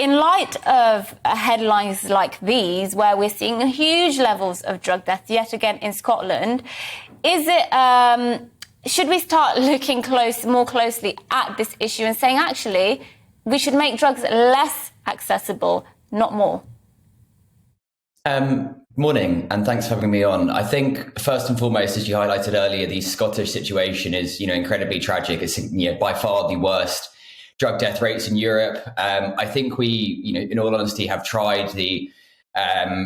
in light of headlines like these, where we're seeing huge levels of drug death yet again in Scotland, is it should we start looking more closely at this issue and saying, actually, we should make drugs less accessible, not more? Morning, and thanks for having me on. I think first and foremost, as you highlighted earlier, the Scottish situation is, incredibly tragic. It's, by far the worst drug death rates in Europe. I think we, in all honesty, have tried the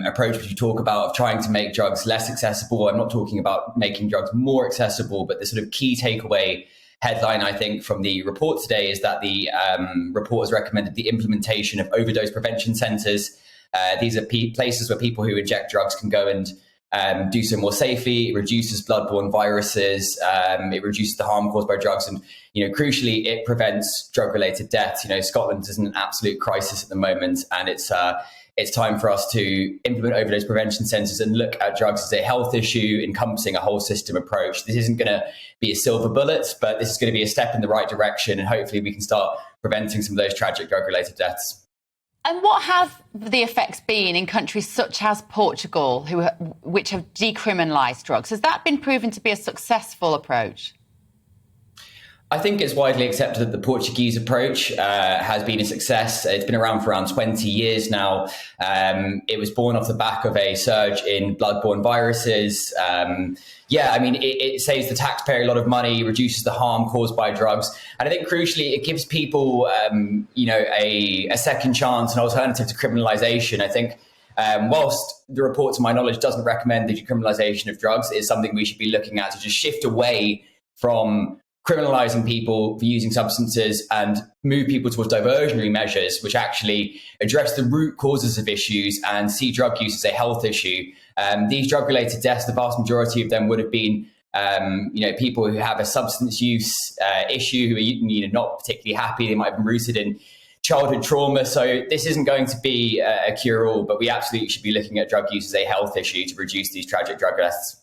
approach which you talk about of trying to make drugs less accessible. I'm not talking about making drugs more accessible, but the sort of key takeaway headline, I think, from the report today is that the report has recommended the implementation of overdose prevention centres. These are places where people who inject drugs can go and do so more safely. It reduces bloodborne viruses. It reduces the harm caused by drugs. And, crucially, it prevents drug-related deaths. Scotland is in an absolute crisis at the moment. And it's time for us to implement overdose prevention centres and look at drugs as a health issue, encompassing a whole system approach. This isn't going to be a silver bullet, but this is going to be a step in the right direction. And hopefully we can start preventing some of those tragic drug-related deaths. And what have the effects been in countries such as Portugal, which have decriminalised drugs? Has that been proven to be a successful approach? I think it's widely accepted that the Portuguese approach has been a success. It's been around for around 20 years now. It was born off the back of a surge in bloodborne viruses. It saves the taxpayer a lot of money, reduces the harm caused by drugs. And I think crucially, it gives people, a second chance, an alternative to criminalisation. I think whilst the report, to my knowledge, doesn't recommend the decriminalisation of drugs, it's something we should be looking at to just shift away from criminalising people for using substances and move people towards diversionary measures, which actually address the root causes of issues and see drug use as a health issue. These drug-related deaths, the vast majority of them would have been, people who have a substance use issue, who are not particularly happy. They might have been rooted in childhood trauma. So this isn't going to be a cure-all, but we absolutely should be looking at drug use as a health issue to reduce these tragic drug deaths.